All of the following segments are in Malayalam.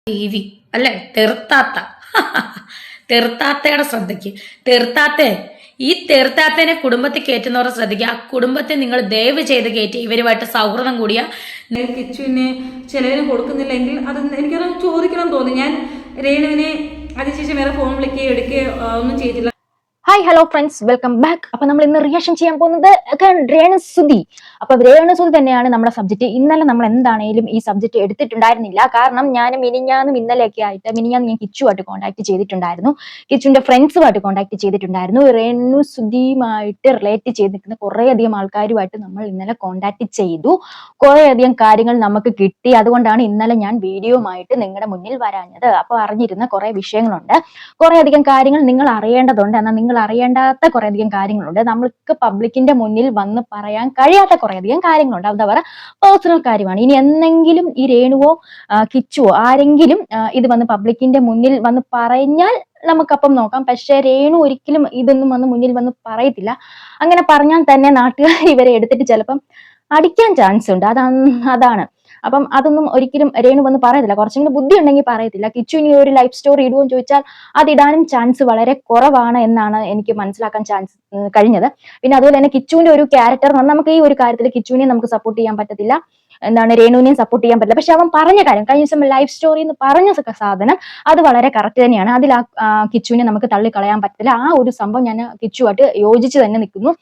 ടി.വി. അല്ലേ? തെറുത്താത്ത. തെറുത്താത്തയുടെ ശ്രദ്ധയ്ക്ക്. തെറുത്താത്തെ ഈ തെറുത്താത്തേനെ കുടുംബത്തിൽ കയറ്റുന്നവരെ ശ്രദ്ധിക്കുക. ആ കുടുംബത്തെ നിങ്ങൾ ദയവ് ചെയ്ത് കയറ്റി ഇവരുമായിട്ട് സൗഹൃദം കൂടിയ കിച്ചുവിനെ ചിലവിന് കൊടുക്കുന്നില്ലെങ്കിൽ അത് എനിക്കത് ചോദിക്കണം തോന്നി. ഞാൻ രേണുവിനെ അതിനുശേഷം വേറെ ഫോൺ വിളിക്കുകയോ എടുക്കുകയോ ഒന്നും ചെയ്തില്ല. Hi hello friends, welcome back. അപ്പൊ നമ്മൾ ഇന്ന് റിയാക്ഷൻ ചെയ്യാൻ പോകുന്നത് രേണുസുതി. അപ്പൊ രേണുസുതി തന്നെയാണ് നമ്മുടെ സബ്ജക്ട്. ഇന്നലെ നമ്മൾ എന്താണേലും ഈ സബ്ജക്ട് എടുത്തിട്ടുണ്ടായിരുന്നില്ല. കാരണം ഞാൻ മിനിഞ്ഞാന്നും ഇന്നലെയൊക്കെ ആയിട്ട് മിനിഞ്ഞാന്ന് ഞാൻ കിച്ചുമായിട്ട് കോൺടാക്ട് ചെയ്തിട്ടുണ്ടായിരുന്നു, കിച്ചുവിന്റെ ഫ്രണ്ട്സുമായിട്ട് കോൺടാക്ട് ചെയ്തിട്ടുണ്ടായിരുന്നു. രേണുസുതിയുമായിട്ട് റിലേറ്റ് ചെയ്ത് നിൽക്കുന്ന കുറേയധികം ആൾക്കാരുമായിട്ട് നമ്മൾ ഇന്നലെ കോൺടാക്ട് ചെയ്തു. കുറേയധികം കാര്യങ്ങൾ നമുക്ക് കിട്ടി. അതുകൊണ്ടാണ് ഇന്നലെ ഞാൻ വീഡിയോയുമായിട്ട് നിങ്ങളുടെ മുന്നിൽ വരാഞ്ഞത്. അപ്പൊ അറിഞ്ഞിരുന്ന കുറെ വിഷയങ്ങളുണ്ട്, കുറേയധികം കാര്യങ്ങൾ നിങ്ങൾ അറിയേണ്ടതുണ്ട്. എന്നാൽ നിങ്ങൾ അറിയേണ്ടാത്ത കുറേയധികം കാര്യങ്ങളുണ്ട്. നമ്മൾക്ക് പബ്ലിക്കിന്റെ മുന്നിൽ വന്ന് പറയാൻ കഴിയാത്ത കുറേയധികം കാര്യങ്ങളുണ്ട്. എന്താ പറയുക, പേഴ്സണൽ കാര്യമാണ്. ഇനി എന്തെങ്കിലും ഈ രേണുവോ കിച്ചുവോ ആരെങ്കിലും ഇത് വന്ന് പബ്ലിക്കിന്റെ മുന്നിൽ വന്ന് പറഞ്ഞാൽ നമുക്കപ്പം നോക്കാം. പക്ഷെ രേണു ഒരിക്കലും ഇതൊന്നും വന്ന് മുന്നിൽ വന്ന് പറയത്തില്ല. അങ്ങനെ പറഞ്ഞാൽ തന്നെ നാട്ടുകാർ ഇവരെ എടുത്തിട്ട് ചിലപ്പം അടിക്കാൻ ചാൻസ് ഉണ്ട്. അതാണ്. അപ്പം അതൊന്നും ഒരിക്കലും രേണു വന്ന് പറയത്തില്ല. കുറച്ചെങ്കിലും ബുദ്ധി ഉണ്ടെങ്കിൽ പറയത്തില്ല. കിച്ചു ഇനി ഒരു ലൈഫ് സ്റ്റോറി ഇടുമെന്ന് ചോദിച്ചാൽ അതിടാനും ചാൻസ് വളരെ കുറവാണ് എന്നാണ് എനിക്ക് മനസ്സിലാക്കാൻ കഴിഞ്ഞത്. പിന്നെ അതുപോലെ തന്നെ കിച്ചുവിന്റെ ഒരു ക്യാരക്ടർ നമുക്ക് ഈ ഒരു കാര്യത്തിൽ കിച്ചുവിനെ നമുക്ക് സപ്പോർട്ട് ചെയ്യാൻ പറ്റത്തില്ല, രേണുവിനെയും സപ്പോർട്ട് ചെയ്യാൻ പറ്റില്ല. പക്ഷെ അവൻ പറഞ്ഞ കാര്യം, കഴിഞ്ഞ ദിവസം ലൈഫ് സ്റ്റോറി എന്ന് പറഞ്ഞ സാധനം അത് വളരെ കറക്റ്റ് തന്നെയാണ്. അതിൽ ആ കിച്ചുവിനെ നമുക്ക് തള്ളിക്കളയാൻ പറ്റില്ല. ആ ഒരു സംഭവം ഞാൻ കിച്ചുവായിട്ട് യോജിച്ച് തന്നെ നിൽക്കുന്നു.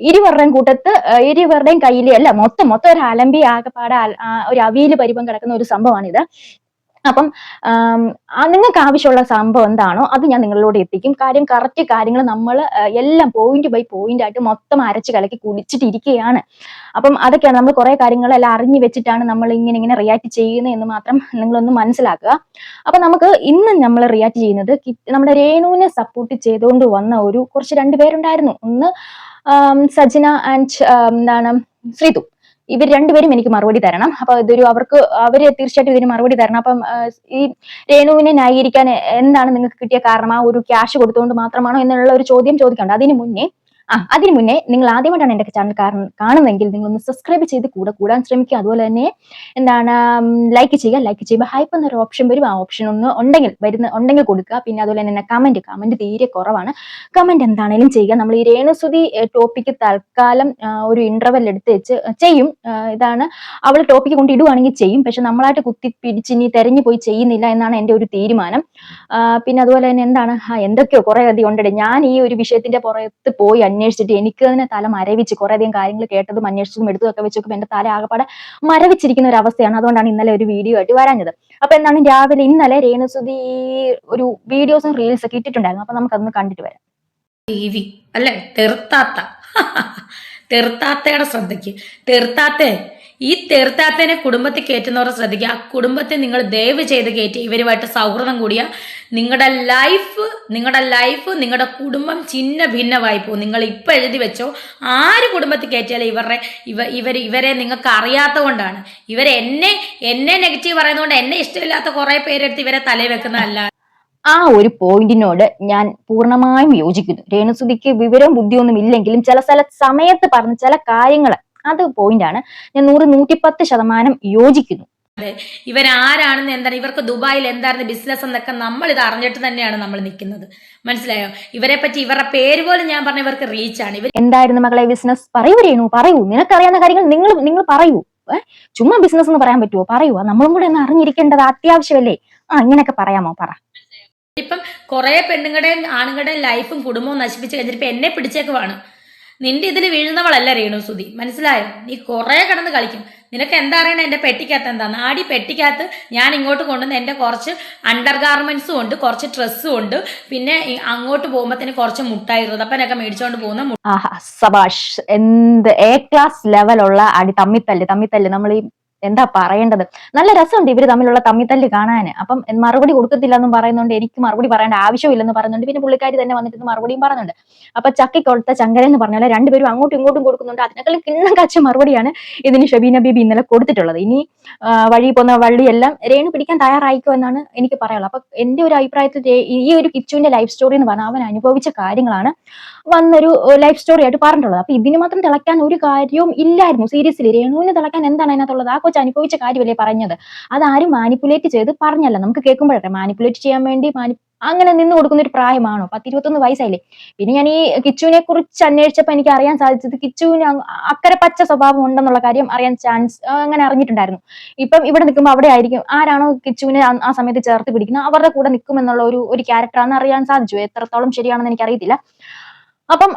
ഇരുവരുടെയും കൂട്ടത്ത് ഇരുവരുടെയും കയ്യിൽ അല്ല, മൊത്തം ഒരു അലമ്പി ആകെപ്പാടെ ഒരു അവിയല് പരിപ്പം കിടക്കുന്ന ഒരു സംഭവമാണിത്. അപ്പം നിങ്ങൾക്ക് ആവശ്യമുള്ള സംഭവം എന്താണോ അത് ഞാൻ നിങ്ങളിലൂടെ എത്തിക്കും. കറക്റ്റ് കാര്യങ്ങൾ നമ്മൾ എല്ലാം പോയിന്റ് ബൈ പോയിന്റ് ആയിട്ട് മൊത്തം അരച്ച് കലക്കി കുടിച്ചിട്ടിരിക്കുകയാണ്. അപ്പം അതൊക്കെയാണ് നമ്മൾ കുറെ കാര്യങ്ങളെല്ലാം അറിഞ്ഞു വെച്ചിട്ടാണ് നമ്മൾ ഇങ്ങനെ റിയാക്ട് ചെയ്യുന്നത് എന്ന് മാത്രം നിങ്ങളൊന്ന് മനസ്സിലാക്കുക. അപ്പൊ നമുക്ക് ഇന്ന് നമ്മൾ റിയാക്ട് ചെയ്യുന്നത് നമ്മുടെ രേണുവിനെ സപ്പോർട്ട് ചെയ്തുകൊണ്ട് വന്ന കുറച്ച് രണ്ടുപേരുണ്ടായിരുന്നു. ഒന്ന് സജന ആൻഡ് ശ്രീതു. ഇവർ രണ്ടുപേരും എനിക്ക് മറുപടി തരണം. അപ്പൊ അവര് തീർച്ചയായിട്ടും ഇതിന് മറുപടി തരണം. അപ്പം ഈ രേണുവിനെ ന്യായീകരിക്കാൻ എന്താണ് നിങ്ങൾക്ക് കിട്ടിയ കാരണം? ആ ഒരു ക്യാഷ് കൊടുത്തുകൊണ്ട് മാത്രമാണോ എന്നുള്ള ഒരു ചോദ്യം ചോദിക്കണ്ട. അതിനു മുന്നേ നിങ്ങൾ ആദ്യമായിട്ടാണ് എന്റെ ചാനൽ കാണുന്നതെങ്കിൽ നിങ്ങൾ ഒന്ന് സബ്സ്ക്രൈബ് ചെയ്ത് കൂടാൻ ശ്രമിക്കുക. അതുപോലെ തന്നെ ലൈക്ക് ചെയ്യുമ്പോൾ ഹൈപ്പ് എന്നൊരു ഓപ്ഷൻ വരും. ആ ഓപ്ഷൻ ഉണ്ടെങ്കിൽ കൊടുക്കുക. പിന്നെ അതുപോലെ തന്നെ കമന്റ് തീരെ കുറവാണ്. കമന്റ് എന്താണേലും ചെയ്യുക. നമ്മൾ ഈ രേണുസുതി ടോപ്പിക്ക് തൽക്കാലം ഒരു ഇന്റർവെൽ എടുത്ത് വെച്ച് ചെയ്യും. ഇതാണ് അവൾ ടോപ്പിക്ക് കൊണ്ട് ഇടുവാണെങ്കിൽ ചെയ്യും. പക്ഷെ നമ്മളായിട്ട് കുത്തി പിടിച്ച് ഇനി തെരഞ്ഞു പോയി ചെയ്യുന്നില്ല എന്നാണ് എന്റെ ഒരു തീരുമാനം. പിന്നെ അതുപോലെ തന്നെ എന്തൊക്കെയോ കുറെ അധികം ഉണ്ടേ. ഞാൻ ഈ ഒരു വിഷയത്തിന്റെ പുറത്ത് പോയി അന്വേഷിച്ചിട്ട് എനിക്ക് തന്നെ തല മരവിച്ച് കുറേയധികം കാര്യങ്ങൾ കേട്ടതും അന്വേഷിച്ചതും എടുത്തതൊക്കെ വെച്ചൊക്കെ എന്റെ തല ആകെപ്പാടെ മരവിച്ചിരിക്കുന്ന ഒരു അവസ്ഥയാണ്. അതുകൊണ്ടാണ് ഇന്നലെ ഒരു വീഡിയോ ആയിട്ട് വരാഞ്ഞത്. അപ്പൊ രാവിലെ ഇന്നലെ രേണുസുതി ഒരു വീഡിയോസും റീൽസ് ഒക്കെ ഇട്ടിട്ടുണ്ടായിരുന്നു. അപ്പൊ നമുക്കതൊന്ന് കണ്ടിട്ട് വരാം. ടി.വി. അല്ലേ? തെറുത്താത്ത. തെറുത്താത്തയുടെ ശ്രദ്ധയ്ക്ക്. തെറുത്താത്തെ ഈ തെറുത്താത്തേനെ കുടുംബത്തിൽ കയറ്റുന്നവരെ ശ്രദ്ധിക്കുക. ആ കുടുംബത്തെ നിങ്ങൾ ദയവ് ചെയ്ത് കയറ്റി ഇവരുമായിട്ട് സൗഹൃദം കൂടിയ നിങ്ങളുടെ ലൈഫ് നിങ്ങളുടെ കുടുംബം ചിന്ന ഭിന്നമായി പോകും. നിങ്ങൾ ഇപ്പൊ എഴുതി വെച്ചോ, ആര് കുടുംബത്തിൽ കയറ്റിയാലും ഇവരെ നിങ്ങൾക്ക് അറിയാത്ത കൊണ്ടാണ്. എന്നെ നെഗറ്റീവ് പറയുന്നതുകൊണ്ട് എന്നെ ഇഷ്ടമില്ലാത്ത കുറെ പേരെടുത്ത് ഇവരെ തലയിൽ വെക്കുന്നതല്ല. ആ ഒരു പോയിന്റിനോട് ഞാൻ പൂർണ്ണമായും യോജിക്കുന്നു. രേണുസുതിക്ക് വിവരവും ബുദ്ധിയൊന്നും ഇല്ലെങ്കിലും ചില സമയത്ത് പറഞ്ഞ ചില കാര്യങ്ങൾ അത് പോയിന്റാണ്. ഞാൻ 110% യോജിക്കുന്നു. ഇവരാരാണെന്ന് എന്താണ്, ഇവർക്ക് ദുബായിൽ എന്തായിരുന്നു ബിസിനസ് എന്നൊക്കെ നമ്മൾ ഇത് അറിഞ്ഞിട്ട് തന്നെയാണ് നമ്മൾ നിൽക്കുന്നത്. മനസ്സിലായോ? ഇവരെ പറ്റി ഇവരുടെ പേര് പോലും ഞാൻ പറഞ്ഞ ഇവർക്ക് റീച്ചാണ്. എന്തായിരുന്നു മകളെ ബിസിനസ്? പറയൂ രേണു, പറയൂ. നിനക്കറിയാവുന്ന കാര്യങ്ങൾ നിങ്ങൾ പറയൂ. ചുമ്മാ ബിസിനസ് എന്ന് പറയാൻ പറ്റുമോ? പറയൂ. നമ്മളും കൂടെ ഒന്ന് അറിഞ്ഞിരിക്കേണ്ടത് അത്യാവശ്യമല്ലേ? ഇങ്ങനെയൊക്കെ പറയാമോ? പറ. ഇപ്പം കുറെ പെണ്ണുങ്ങളുടെയും ആണുങ്ങളുടെയും ലൈഫും കുടുംബവും നശിപ്പിച്ച് കഴിഞ്ഞിട്ട് ഇപ്പൊ എന്നെ പിടിച്ചേക്കുവാണ്. നിന്റെ ഇതിൽ വീഴുന്നവളല്ല രേണുസുതി, മനസ്സിലായോ? നീ കുറെ കിടന്ന് കളിക്കും. നിനക്ക് എന്താ അറിയണ എന്റെ പെട്ടിക്കകത്ത് എന്താന്ന്? ആടി പെട്ടിക്കകത്ത് ഞാൻ ഇങ്ങോട്ട് കൊണ്ടുവന്ന് എന്റെ കുറച്ച് അണ്ടർ ഗാർമെന്റ്സും ഉണ്ട്, കുറച്ച് ഡ്രസ്സും ഉണ്ട്, പിന്നെ അങ്ങോട്ട് പോകുമ്പോഴത്തേന് കുറച്ച് മുട്ടായി റതപ്പനൊക്കെ മേടിച്ചോണ്ട് പോകുന്ന സബാഷ്. എന്ത് എ ക്ലാസ് ലെവലുള്ള അടി. തമ്മിത്തല്ല് നമ്മൾ ഈ എന്താ പറയേണ്ടത്? നല്ല രസമുണ്ട് ഇവര് തമ്മിലുള്ള തമ്മിത്തല്ല് കാണാൻ. അപ്പം മറുപടി കൊടുക്കത്തില്ല എന്നും പറയുന്നുണ്ട്, എനിക്ക് മറുപടി പറയേണ്ട ആവശ്യമില്ലെന്ന് പറയുന്നുണ്ട്. പിന്നെ പുള്ളിക്കാരി തന്നെ വന്നിട്ട് മറുപടിയും പറയുന്നുണ്ട്. അപ്പൊ ചക്കി കൊടുത്ത ചങ്കര എന്ന് പറഞ്ഞാൽ രണ്ടുപേരും അങ്ങോട്ടും ഇങ്ങോട്ടും കൊടുക്കുന്നുണ്ട്. അതിനേക്കാളും കിണ്ണം കാച്ച മറുപടിയാണ് ഇതിന് ഷബീന ബീബി ഇന്നലെ കൊടുത്തിട്ടുള്ളത്. ഇനി വഴി പോകുന്ന വള്ളിയെല്ലാം രേണു പിടിക്കാൻ തയ്യാറായിക്കോ എന്നാണ് എനിക്ക് പറയാനുള്ളത്. അപ്പൊ എന്റെ ഒരു അഭിപ്രായത്തിൽ ഈ ഒരു കിച്ചുവിന്റെ ലൈഫ് സ്റ്റോറി എന്ന് പറഞ്ഞാൽ അവൻ അനുഭവിച്ച കാര്യങ്ങളാണ് വന്നൊരു ലൈഫ് സ്റ്റോറി ആയിട്ട് പറഞ്ഞിട്ടുള്ളത്. അപ്പൊ ഇതിന് മാത്രം തിളയ്ക്കാൻ ഒരു കാര്യവും ഇല്ലായിരുന്നു. സീരിയസ്ലി രേണുവിന് തിളയ്ക്കാൻ എന്താണ് അതിനകത്തുള്ളത്? ആ കൊച്ചു അനുഭവിച്ച കാര്യമല്ലേ പറഞ്ഞത്. അതാരും മാനിപ്പുലേറ്റ് ചെയ്ത് പറഞ്ഞല്ല. നമുക്ക് കേൾക്കുമ്പോഴേ മാനിപ്പുലേറ്റ് ചെയ്യാൻ വേണ്ടി അങ്ങനെ നിന്ന് കൊടുക്കുന്ന ഒരു പ്രായമാണോ? 10-21 വയസ്സായില്ലേ. പിന്നെ ഞാൻ ഈ കിച്ചുവിനെ കുറിച്ച് അന്വേഷിച്ചപ്പോൾ എനിക്ക് അറിയാൻ സാധിച്ചത് കിച്ചുവിന് അക്കരെ പച്ച സ്വഭാവം ഉണ്ടെന്നുള്ള കാര്യം അറിയാൻ അങ്ങനെ അറിഞ്ഞിട്ടുണ്ടായിരുന്നു. ഇപ്പം ഇവിടെ നിൽക്കുമ്പോൾ അവിടെ ആയിരിക്കും ആരാണോ കിച്ചുവിനെ ആ സമയത്ത് ചേർത്ത് പിടിക്കുന്നത് അവരുടെ കൂടെ നിൽക്കും എന്നുള്ള ഒരു ക്യാരക്ടറാണെന്ന് അറിയാൻ സാധിച്ചു. എത്രത്തോളം ശരിയാണെന്ന് എനിക്കറിയത്തില്ല. അപ്പം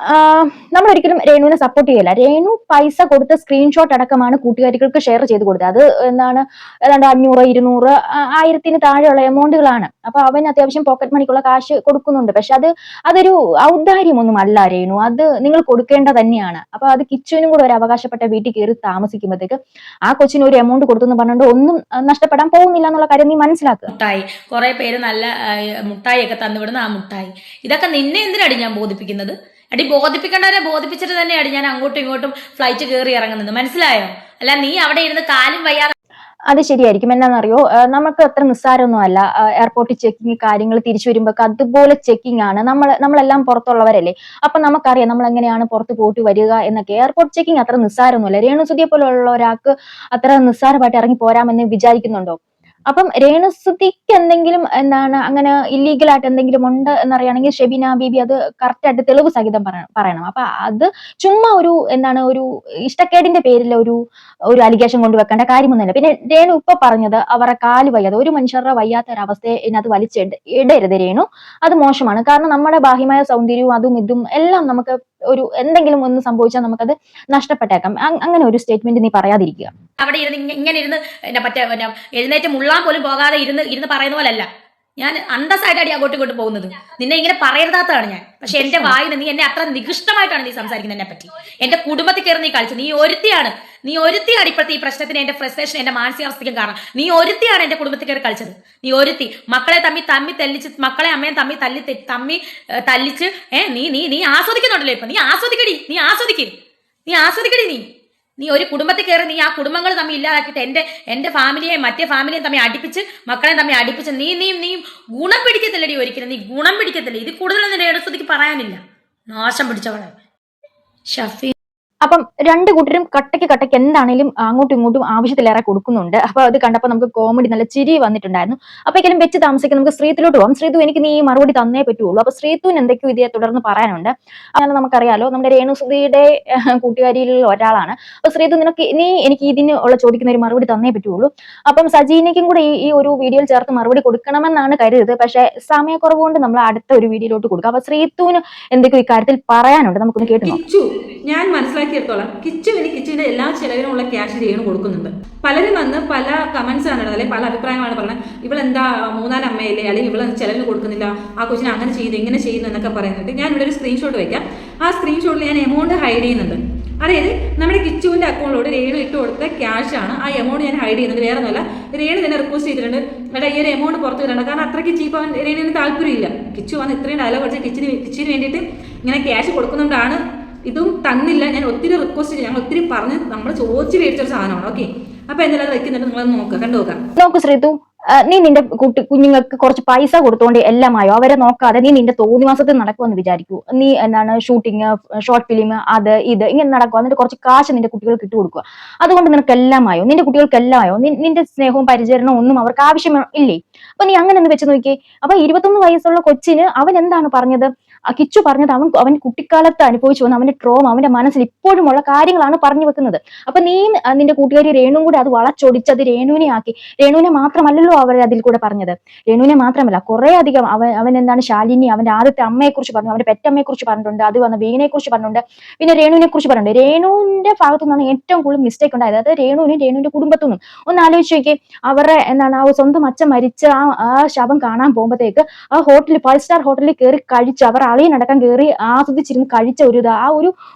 നമ്മൾ ഒരിക്കലും രേണുവിനെ സപ്പോർട്ട് ചെയ്യില്ല. രേണു പൈസ കൊടുത്ത സ്ക്രീൻഷോട്ട് അടക്കമാണ് കൂട്ടുകാരികൾക്ക് ഷെയർ ചെയ്ത് കൊടുത്തത്. അത് ഏതാണ്ട് 500, 200, 1000-ന് താഴെയുള്ള എമൗണ്ടുകളാണ്. അപ്പൊ അവൻ അത്യാവശ്യം പോക്കറ്റ് മണിക്കുള്ള കാശ് കൊടുക്കുന്നുണ്ട്. പക്ഷെ അതൊരു ഔദാര്യമൊന്നും അല്ല രേണു, അത് നിങ്ങൾ കൊടുക്കേണ്ട തന്നെയാണ്. അപ്പൊ അത് കിച്ചുവിനും കൂടെ ഒരു അവകാശപ്പെട്ട വീട്ടിൽ കയറി താമസിക്കുമ്പോഴത്തേക്ക് ആ കൊച്ചിന് ഒരു എമൗണ്ട് കൊടുത്തെന്ന് പറഞ്ഞുകൊണ്ട് ഒന്നും നഷ്ടപ്പെടാൻ പോകുന്നില്ല എന്നുള്ള കാര്യം നീ മനസ്സിലാക്കുക. മുട്ടായി കുറെ പേര് നല്ല മുട്ടായി ഒക്കെ തന്നുവിടുന്ന ആ മുട്ടായി, ഇതൊക്കെ നിന്നെ എന്തിനാടി ഞാൻ ബോധിപ്പിക്കുന്നത്? അടി ബോധിപ്പിക്കേണ്ടവരെ ബോധിപ്പിച്ചിട്ട് തന്നെയാണ് ഞാൻ അങ്ങോട്ടും ഇങ്ങോട്ടും ഫ്ലൈറ്റ് കയറി ഇറങ്ങുന്നത്, മനസ്സിലായോ? അല്ല നീ അവിടെ ഇരുന്ന് കാലും വയ്യാതെ. അത് ശരിയായിരിക്കും. എന്നാന്നറിയോ, നമുക്ക് അത്ര നിസ്സാരമൊന്നും അല്ല. എയർപോർട്ടിൽ ചെക്കിങ്, കാര്യങ്ങൾ തിരിച്ചു വരുമ്പോ അതുപോലെ ചെക്കിംഗ് ആണ്. നമ്മളെല്ലാം പുറത്തുള്ളവരല്ലേ. അപ്പൊ നമുക്കറിയാം നമ്മൾ എങ്ങനെയാണ് പുറത്ത് പോയിട്ട് വരിക എന്നൊക്കെ. എയർപോർട്ട് ചെക്കിംഗ് അത്ര നിസ്സാരമൊന്നുമല്ല. രേണുസുതിയെ പോലുള്ള ഒരാൾക്ക് അത്ര നിസ്സാരമായിട്ട് ഇറങ്ങി പോരാമെന്ന് വിചാരിക്കുന്നുണ്ടോ? അപ്പം രേണുസുതിക്ക് എന്തെങ്കിലും അങ്ങനെ ഇല്ലീഗലായിട്ട് എന്തെങ്കിലും ഉണ്ട് എന്നറിയാണെങ്കിൽ ഷെബിന ബീബി അത് കറക്റ്റ് ആയിട്ട് തെളിവ് സഹിതം പറയണം. അപ്പൊ അത് ചുമ്മാ ഒരു ഇഷ്ടക്കേടിന്റെ പേരിൽ ഒരു അലിഗേഷൻ കൊണ്ടുവെക്കേണ്ട കാര്യമൊന്നുമില്ല. പിന്നെ രേണു ഇപ്പൊ പറഞ്ഞത് അവരുടെ കാല് വയ്യാതെ, ഒരു മനുഷ്യരുടെ വയ്യാത്ത ഒരവസ്ഥയെ ഇതിനകത്ത് ഇടരുത് രേണു. അത് മോശമാണ്. കാരണം നമ്മുടെ ബാഹ്യമായ സൗന്ദര്യവും അതും ഇതും എല്ലാം നമുക്ക് എന്തെങ്കിലും ഒന്ന് സംഭവിച്ചാൽ നമുക്കത് നഷ്ടപ്പെട്ടേക്കാം. അങ്ങനെ ഒരു സ്റ്റേറ്റ്മെന്റ് നീ പറയാതിരിക്കുക. അവിടെ ഇരുന്ന് ഇങ്ങനെ ഇരുന്ന് എഴുന്നേറ്റ് മുള്ളാൻ പോലും പോകാതെ ഇരുന്ന് പറയുന്ന പോലല്ല ഞാൻ അന്തസ്സായിട്ട് അങ്ങോട്ടും ഇങ്ങോട്ട് പോകുന്നത്. നിന്നെ ഇങ്ങനെ പറയരുതാത്തതാണ് ഞാൻ. പക്ഷെ എന്റെ വായിന് നീ എന്നെ അത്ര നികൃഷ്ടമായിട്ടാണ് നീ സംസാരിക്കുന്നത് എന്നെ പറ്റി. എന്റെ കുടുംബത്തിൽ കയറി നീ കളിച്ചു. നീ ഒരുത്തിയാണ് ഇപ്പോഴത്തെ ഈ പ്രശ്നത്തിന്, എന്റെ ഫ്രസ്ട്രേഷൻ, എന്റെ മാനസികാവസ്ഥയ്ക്കും കാരണം നീ ഒരുത്തിയാണ് എന്റെ കുടുംബത്തിൽ കയറി കളിച്ചത്. നീ ഒരുത്തി മക്കളെ തമ്മി തല്ലിച്ച്, മക്കളെ അമ്മയും തമ്മി തല്ലിച്ച് നീ ആസ്വദിക്കുന്നുണ്ടല്ലോ ഇപ്പൊ. നീ ആസ്വദിക്കടി. നീ ഒരു കുടുംബത്തിൽ കയറി നീ ആ കുടുംബങ്ങൾ തമ്മിൽ ഇല്ലാതാക്കിയിട്ട് എന്റെ ഫാമിലിയെയും മറ്റേ ഫാമിലിയെയും തമ്മിൽ അടുപ്പിച്ച്, മക്കളെയും തമ്മിൽ അടുപ്പിച്ച് നീ ഗുണം പിടിക്കത്തില്ലടി ഒരിക്കലും. നീ ഗുണം പിടിക്കത്തില്ല. ഇത് കൂടുതലൊന്നും രേണുസുതിക്ക് പറയാനില്ല. നാശം പിടിച്ചവളെ ഷഫി. അപ്പം രണ്ടു കൂട്ടരും കട്ടയ്ക്ക് എന്താണേലും അങ്ങോട്ടും ഇങ്ങോട്ടും ആവശ്യത്തിലേറെ കൊടുക്കുന്നുണ്ട്. അപ്പൊ അത് കണ്ടപ്പോൾ നമുക്ക് കോമഡി, നല്ല ചിരി വന്നിട്ടുണ്ടായിരുന്നു. അപ്പോഴേക്കും വെച്ച് താമസിക്കാൻ നമുക്ക് ശ്രീത്തിലോട്ട് പോകാം. ശ്രീതു, എനിക്ക് നീ മറുപടി തന്നേ പറ്റുള്ളൂ. അപ്പൊ ശ്രീത്തുവിന് എന്തൊക്കെയോ ഇതേ തുടർന്ന് പറയാനുണ്ട്. അങ്ങനെ നമുക്കറിയാലോ, നമ്മുടെ രേണുസുതിയുടെ കൂട്ടുകാരിയിൽ ഒരാളാണ്. അപ്പൊ ശ്രീതു, എനിക്ക് ഇതിന് ചോദിക്കുന്ന ഒരു മറുപടി തന്നേ പറ്റുള്ളൂ. അപ്പം സജീനയ്ക്കും കൂടെ ഈ ഒരു വീഡിയോയിൽ ചേർത്ത് മറുപടി കൊടുക്കണമെന്നാണ് കരുതുന്നത്. പക്ഷെ സമയക്കുറവ് കൊണ്ട് നമ്മൾ അടുത്ത ഒരു വീഡിയോയിലോട്ട് കൊടുക്കാം. അപ്പൊ ശ്രീത്തുവിന് എന്തൊക്കെയോ ഇക്കാര്യത്തിൽ പറയാനുണ്ട്, നമുക്കൊന്ന് കേട്ടു നോക്കാം. ഞാൻ മനസ്സിലാക്കിയെടുത്തോളം കിച്ചുവിന്റെ എല്ലാ ചെലവിനുമുള്ള ക്യാഷ് രേണു കൊടുക്കുന്നുണ്ട്. പലരും വന്ന് പല കമന്റ്സ് ആണ്, അല്ലെങ്കിൽ പല അഭിപ്രായമാണ് പറഞ്ഞത്. ഇവളെന്താ 3-4 അമ്മയല്ലേ, അല്ലെങ്കിൽ ഇവളെ ചെലവിന് കൊടുക്കുന്നില്ല, ആ കൊച്ചിനെ അങ്ങനെ ചെയ്യുന്നു ഇങ്ങനെ ചെയ്യുന്നു എന്നൊക്കെ പറയുന്നുണ്ട്. ഞാൻ ഇവിടെ ഒരു സ്ക്രീൻഷോട്ട് വയ്ക്കാം. ആ സ്ക്രീൻഷോട്ടിൽ ഞാൻ എമൗണ്ട് ഹൈഡ് ചെയ്യുന്നുണ്ട്. അതായത് നമ്മുടെ കിച്ചുവിന്റെ അക്കൗണ്ടിലോട് രേണു ഇട്ട് കൊടുത്ത ക്യാഷ് ആണ്. ആ എമൗണ്ട് ഞാൻ ഹൈഡ് ചെയ്യുന്നത് വേറെ ഒന്നുമല്ല. രേണു തന്നെ റിക്വസ്റ്റ് ചെയ്തിട്ടുണ്ട്, എടാ ഈ ഒരു എമൗണ്ട് പുറത്ത് വിടണ്ട. കാരണം അത്രയ്ക്ക് ചീപ്പ് അവൻ രേണുവിന് താല്പര്യമില്ല. കിച്ചു വന്ന് ഇത്രയും ഡയലോഗ് അടിച്ച് കിച്ചിന് വേണ്ടിയിട്ട് ഇങ്ങനെ ക്യാഷ് കൊടുക്കുന്നുണ്ടാണ്. ഇതും തന്നില്ല. ഞാൻ ഒത്തിരി റിക്വസ്റ്റ് ചെയ്യും, ഞങ്ങൾ ഒത്തിരി പറഞ്ഞ് നമ്മൾ ചോദിച്ച് മേടിച്ചൊരു സാധനമാണ്. ഓക്കെ, അപ്പൊ എന്തായാലും അത് വെക്കുന്നുണ്ട്, നിങ്ങളത് നോക്ക് ശ്രീതു. നീ നിന്റെ കുഞ്ഞുങ്ങൾക്ക് കുറച്ച് പൈസ കൊടുത്തുകൊണ്ട് എല്ലാമായോ അവരെ നോക്കാതെ നീ നിന്റെ തോന്നിവാസത്തിൽ നടക്കുമെന്ന് വിചാരിക്കൂ. നീ ഷൂട്ടിങ്, ഷോർട്ട് ഫിലിം, അത് ഇത് ഇങ്ങനെ നടക്കുക. എന്നിട്ട് കുറച്ച് കാശ് നിന്റെ കുട്ടികൾക്ക് ഇട്ട് കൊടുക്കുക. അതുകൊണ്ട് നിനക്ക് എല്ലാമായോ, നിന്റെ കുട്ടികൾക്ക് എല്ലാമായോ? നിന്റെ സ്നേഹവും പരിചരണവും ഒന്നും അവർക്ക് ആവശ്യം ഇല്ലേ? അപ്പൊ നീ അങ്ങനെ ഒന്ന് വെച്ച് നോക്കിയേ. അപ്പൊ 21 വയസ്സുള്ള കൊച്ചിന് അവൻ എന്താണ് പറഞ്ഞത്? കിച്ചു പറഞ്ഞത് അവൻ കുട്ടിക്കാലത്ത് അനുഭവിച്ചു വന്ന അവന്റെ ട്രോമ, അവന്റെ മനസ്സിൽ ഇപ്പോഴുമുള്ള കാര്യങ്ങളാണ് പറഞ്ഞു വെക്കുന്നത്. അപ്പൊ നീ നിന്റെ കൂട്ടുകാരി രേണുവും കൂടെ അത് വളച്ചൊടിച്ച് അത് രേണുവിനെ ആക്കി. രേണുവിനെ മാത്രമല്ലല്ലോ അവർ അതിൽ കൂടെ പറഞ്ഞത്. രേണുവിനെ മാത്രമല്ല, കുറെ അധികം അവൻ ശാലിനി, അവന്റെ ആദ്യത്തെ അമ്മയെ കുറിച്ച് പറഞ്ഞു, അവന്റെ പെറ്റമ്മയെ കുറിച്ച് പറഞ്ഞിട്ടുണ്ട്, അത് വന്ന വീണയെ കുറിച്ച് പറഞ്ഞിട്ടുണ്ട്, പിന്നെ രേണുവിനെ കുറിച്ച് പറഞ്ഞിട്ടുണ്ട്. രേണുവിന്റെ ഭാഗത്തു നിന്നാണ് ഏറ്റവും കൂടുതൽ മിസ്റ്റേക്ക് ഉണ്ടായത്. അതായത് രേണുവിന്റെ കുടുംബത്തു നിന്നും. ഒന്ന് ആലോചിച്ച് നോക്കി, അവരുടെ ആ സ്വന്തം അച്ഛൻ മരിച്ച ആ ശവം കാണാൻ പോകുമ്പോഴത്തേക്ക് ആ ഹോട്ടലിൽ, 5 സ്റ്റാർ ഹോട്ടലിൽ കയറി കഴിച്ച് അവർ അളിയനടക്കം കയറി ആസ്വദിച്ചിരുന്ന് കഴിച്ച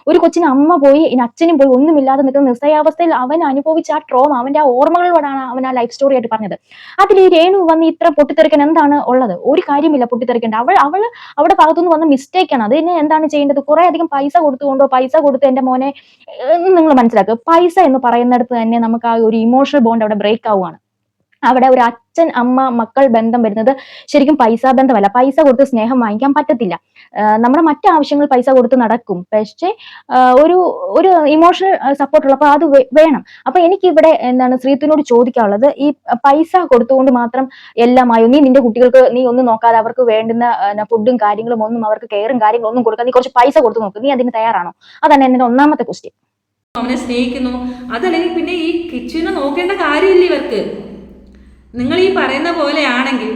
ഒരു കൊച്ചിന് അമ്മ പോയി, ഇനി അച്ഛനും പോയി, ഒന്നുമില്ലാതെ നിൽക്കുന്ന നിസ്സയാവസ്ഥയിൽ അവൻ അനുഭവിച്ച ആ ട്രോമ, അവന്റെ ആ ഓർമ്മകളോടാണ് അവൻ ആ ലൈഫ് സ്റ്റോറി ആയിട്ട് പറഞ്ഞത്. അതിൽ ഈ രേണു വന്ന് ഇത്ര പൊട്ടിത്തെറിക്കാൻ എന്താണ് ഉള്ളത്? ഒരു കാര്യമില്ല പൊട്ടിത്തെറിക്കേണ്ട. അവള് അവിടെ ഭാഗത്തുനിന്ന് വന്ന മിസ്റ്റേക്ക് ആണ്. അതിന് എന്താണ് ചെയ്യേണ്ടത്? കുറെ അധികം പൈസ കൊടുത്ത് എന്റെ മോനെ, നിങ്ങൾ മനസ്സിലാക്കുക, പൈസ എന്ന് പറയുന്നിടത്ത് തന്നെ നമുക്ക് ആ ഒരു ഇമോഷണൽ ബോണ്ട് അവിടെ ബ്രേക്ക് ആവുകയാണ്. അവിടെ ഒരു അച്ഛൻ അമ്മ മക്കൾ ബന്ധം വരുന്നത് ശരിക്കും പൈസ ബന്ധമല്ല. പൈസ കൊടുത്ത് സ്നേഹം വാങ്ങിക്കാൻ പറ്റത്തില്ല. നമ്മുടെ മറ്റു ആവശ്യങ്ങൾ പൈസ കൊടുത്ത് നടക്കും. പക്ഷേ ഒരു ഒരു ഇമോഷണൽ സപ്പോർട്ട് ഉള്ളപ്പോൾ അത് വേണം. അപ്പൊ എനിക്ക് ഇവിടെ എന്താണ് ശ്രീത്തുവിനോട് ചോദിക്കാനുള്ളത്, ഈ പൈസ കൊടുത്തുകൊണ്ട് മാത്രം എല്ലാമായോ? നീ നിന്റെ കുട്ടികൾക്ക് നീ ഒന്നും നോക്കാതെ അവർക്ക് വേണ്ടുന്ന ഫുഡും കാര്യങ്ങളും ഒന്നും, അവർക്ക് കെയറും കാര്യങ്ങളും ഒന്നും കൊടുക്കാതെ നീ കുറച്ച് പൈസ കൊടുത്ത് നോക്ക്, നീ അതിന് തയ്യാറാണോ? അതാണ് എന്റെ ഒന്നാമത്തെ ക്വസ്റ്റ്യൻ. അവനെ സ്നേഹിക്കുന്നു, അതല്ലെങ്കിൽ പിന്നെ ഈ കിച്ചുവിനെ നോക്കേണ്ട കാര്യമില്ല ഇവർക്ക്. നിങ്ങൾ ഈ പറയുന്ന പോലെ ആണെങ്കിൽ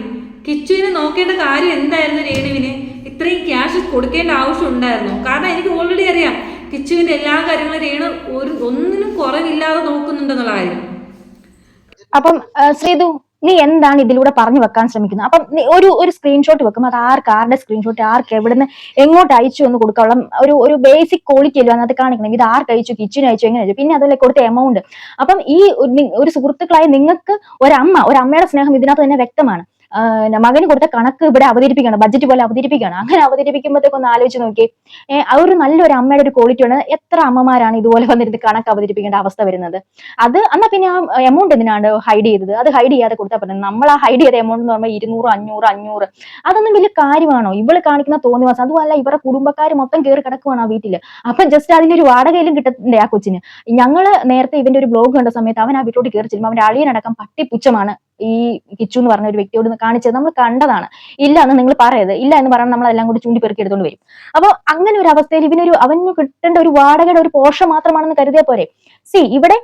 കിച്ചുവിനെ നോക്കേണ്ട കാര്യം എന്തായിരുന്നു? രേണുവിന് ഇത്രയും ക്യാഷ് കൊടുക്കേണ്ട ആവശ്യം ഉണ്ടായിരുന്നു? കാരണം എനിക്ക് ഓൾറെഡി അറിയാം കിച്ചുവിന്റെ എല്ലാ കാര്യങ്ങളും രേണു ഒന്നിനും കുറവില്ലാതെ നോക്കുന്നുണ്ടെന്നുള്ള കാര്യം. അപ്പം ശ്രീതു, നീ എന്താണ് ഇതിലൂടെ പറഞ്ഞു വെക്കാൻ ശ്രമിക്കുന്നത്? അപ്പം ഒരു സ്ക്രീൻഷോട്ട് വെക്കും, അത് ആരുടെ സ്ക്രീൻഷോട്ട്, ആർക്ക് എവിടുന്ന് എങ്ങോട്ട് അയച്ചു എന്ന് കൊടുക്കാനുള്ള ഒരു ബേസിക് ക്വാളിറ്റി അല്ലോ അതിനകത്ത് കാണിക്കണം. ഇത് ആർക്ക് അയച്ചു, കിച്ചിന് അയച്ചു, എങ്ങനെ അയച്ചു, പിന്നെ അതുപോലെ കൊടുത്ത എമൗണ്ട്. അപ്പം ഈ ഒരു സുഹൃത്തുക്കളായ നിങ്ങൾക്ക് ഒരമ്മയുടെ സ്നേഹം ഇതിനകത്ത് തന്നെ വ്യക്തമാണ്. മകന് കൊടുത്ത കണക്ക് ഇവിടെ അവതരിപ്പിക്കണം, ബഡ്ജറ്റ് പോലെ അവതരിപ്പിക്കണം. അങ്ങനെ അവതരിപ്പിക്കുമ്പോഴത്തേക്ക് ഒന്ന് ആലോചിച്ച് നോക്കി, ഒരു നല്ലൊരു അമ്മയുടെ ഒരു ക്വാളിറ്റി ആണ്. എത്ര അമ്മമാരാണ് ഇതുപോലെ വന്നിരുന്ന് കണക്ക് അവതരിപ്പിക്കേണ്ട അവസ്ഥ വരുന്നത്? അത് എന്നാ പിന്നെ ആ എമൗണ്ട് എന്തിനാണ് ഹൈഡ് ചെയ്തത്? അത് ഹൈഡ് ചെയ്യാതെ കൊടുത്താൽ പറ്റും. നമ്മൾ ആ ഹൈഡ് ചെയ്ത എമൗണ്ട് എന്ന് പറയുമ്പോൾ 200, 500 അതൊന്നും വലിയ കാര്യമാണോ? ഇവള് കാണിക്കുന്ന തോന്നിവാസം. അതുമല്ല, ഇവരുടെ കുടുംബക്കാർ മൊത്തം കയറി കിടക്കുവാണ് ആ വീട്ടില്. അപ്പം ജസ്റ്റ് അതിന്റെ ഒരു വാടകയിലും കിട്ടണ്ടേ ആ കൊച്ചിന്? ഞങ്ങള് നേരത്തെ ഇവന്റെ ഒരു ബ്ലോഗ് കണ്ട സമയത്ത് അവൻ ആ വീട്ടിലോട്ട് കയറി ചെല്ലുമ്പോൾ അവന്റെ അളിയനടക്കം പട്ടിപ്പുച്ഛമാണ് ഈ കിച്ചു എന്ന് പറഞ്ഞ ഒരു വ്യക്തിയോട് കാണിച്ചത്. നമ്മൾ കണ്ടതാണ്. ഇല്ല എന്ന് നിങ്ങൾ പറയരുത്. ഇല്ല എന്ന് പറഞ്ഞാൽ നമ്മളെല്ലാം കൂടി ചൂണ്ടിപ്പെറുക്കി എടുത്തോണ്ട് വരും. അപ്പൊ അങ്ങനെ ഒരു അവസ്ഥയിൽ അവന് കിട്ടേണ്ട ഒരു വാടകയുടെ ഒരു പോർഷൻ മാത്രമാണെന്ന് കരുതിയാൽ പോരെ? ഇവിടെ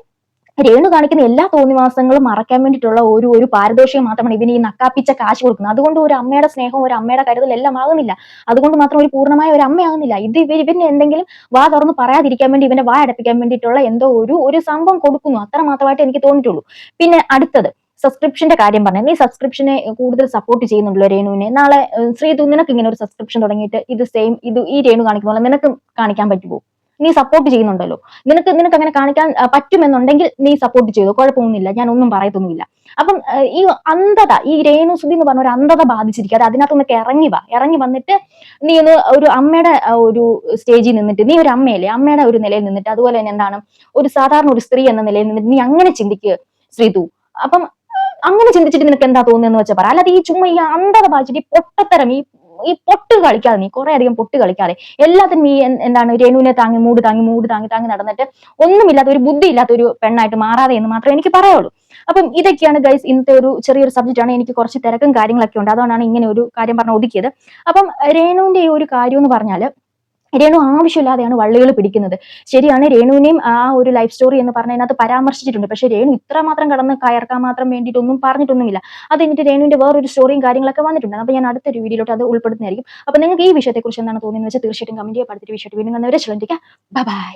രേണു കാണിക്കുന്ന എല്ലാ തോന്നിവാസങ്ങളും മറക്കാൻ വേണ്ടിയിട്ടുള്ള ഒരു പാരിതോഷികം മാത്രമാണ് ഇവന് ഈ നക്കാപ്പിച്ച കാശ് കൊടുക്കുന്നത്. അതുകൊണ്ട് ഒരു അമ്മയുടെ സ്നേഹം, ഒരു അമ്മയുടെ കരുതൽ എല്ലാം ആകുന്നില്ല. അതുകൊണ്ട് മാത്രം ഒരു പൂർണ്ണമായ ഒരു അമ്മയാകുന്നില്ല. ഇവന് എന്തെങ്കിലും വാ തുറന്ന് പറയാതിരിക്കാൻ വേണ്ടി, ഇവന്റെ വാ അടപ്പിക്കാൻ വേണ്ടിയിട്ടുള്ള എന്തോ ഒരു സംഭവം കൊടുക്കുന്നു. അത്ര മാത്രമായിട്ട് എനിക്ക് തോന്നിയിട്ടുള്ളൂ. പിന്നെ അടുത്തത് സബ്സ്ക്രിപ്ഷന്റെ കാര്യം പറഞ്ഞ, നീ സബ്സ്ക്രിപ്ഷനെ കൂടുതൽ സപ്പോർട്ട് ചെയ്യുന്നുണ്ടല്ലോ രേണുവിനെ. നാളെ ശ്രീതു, നിനക്ക് ഇങ്ങനെ ഒരു സബ്സ്ക്രിപ്ഷൻ തുടങ്ങിയിട്ട് ഇത് ഈ രേണു കാണിക്കുന്ന പോലെ നിനക്ക് കാണിക്കാൻ പറ്റുമോ? നീ സപ്പോർട്ട് ചെയ്യുന്നുണ്ടല്ലോ. നിനക്ക് അങ്ങനെ കാണിക്കാൻ പറ്റുമെന്നുണ്ടെങ്കിൽ നീ സപ്പോർട്ട് ചെയ്തോ, കുഴപ്പമൊന്നുമില്ല, ഞാൻ ഒന്നും പറയത്തൊന്നുമില്ല. അപ്പം ഈ അന്ധത, ഈ രേണുസുതി എന്ന് പറഞ്ഞ ഒരു അന്ധത ബാധിച്ചിരിക്കുക. അതിനകത്തൊന്നൊക്കെ ഇറങ്ങി വന്നിട്ട് നീ ഒരു അമ്മയുടെ ഒരു സ്റ്റേജിൽ നിന്നിട്ട്, നീ ഒരു അമ്മയല്ലേ, അമ്മയുടെ ഒരു നിലയിൽ നിന്നിട്ട്, അതുപോലെ തന്നെ എന്താണ് ഒരു സാധാരണ ഒരു സ്ത്രീ എന്ന നിലയിൽ നിന്നിട്ട് നീ അങ്ങനെ ചിന്തിക്കുക ശ്രീതു. അപ്പം അങ്ങനെ ചിന്തിച്ചിട്ട് നിനക്ക് എന്താ തോന്നുന്നതെന്ന് വെച്ചാൽ പറ. അല്ലാതെ ഈ ചുമ്മാ ഈ അന്ധത ബാധിച്ചിട്ട് ഈ പൊട്ടത്തരം, ഈ പൊട്ട് കളിക്കാതെ, നീ കുറെ അധികം പൊട്ട് കളിക്കാതെ എല്ലാത്തിനും ഈ എന്താണ് രേണുവിനെ മൂട് താങ്ങി നടന്നിട്ട് ഒന്നുമില്ലാത്ത, ഒരു ബുദ്ധി ഇല്ലാത്ത ഒരു പെണ്ണായിട്ട് മാറാതെ എന്ന് മാത്രമേ എനിക്ക് പറയുള്ളൂ. അപ്പം ഇതൊക്കെയാണ് ഗൈസ് ഇന്നത്തെ ഒരു ചെറിയൊരു സബ്ജക്റ്റ് ആണ്. എനിക്ക് കുറച്ച് തിരക്കും കാര്യങ്ങളൊക്കെ ഉണ്ട്, അതുകൊണ്ടാണ് ഇങ്ങനെ ഒരു കാര്യം പറഞ്ഞ് ഒതുക്കിയത്. അപ്പം രേണുവിന്റെ ഈ ഒരു കാര്യം എന്ന് പറഞ്ഞാല്, രേണു ആവശ്യമില്ലാതെയാണ് വള്ളികൾ പിടിക്കുന്നത്. ശരിയാണ്, രേണുവിനെയും ആ ഒരു ലൈഫ് സ്റ്റോറി എന്ന് പറഞ്ഞതിനകത്ത് പരാമർശിച്ചിട്ടുണ്ട്. പക്ഷെ രേണു ഇത്രമാത്രം കടന്ന് കയർക്കാൻ മാത്രം വേണ്ടിയിട്ടൊന്നും പറഞ്ഞിട്ടൊന്നുമില്ല. അത് കഴിഞ്ഞിട്ട് രേണുവിന്റെ വേറൊരു സ്റ്റോറിയും കാര്യങ്ങളൊക്കെ വന്നിട്ടുണ്ട്. അപ്പൊ ഞാൻ അടുത്തൊരു വീഡിയോയിലോട്ട് അത് ഉൾപ്പെടുന്നതായിരിക്കും. അപ്പൊ നിങ്ങൾക്ക് ഈ വിഷയത്തെക്കുറിച്ച് എന്താണ് തോന്നുന്നത് വെച്ചാൽ തീർച്ചയായിട്ടും കമന്റ് ചെയ്യുക. അടുത്തൊരു വിഷയത്തിൽ വീണ്ടും കണ്ടവരെ ബൈ.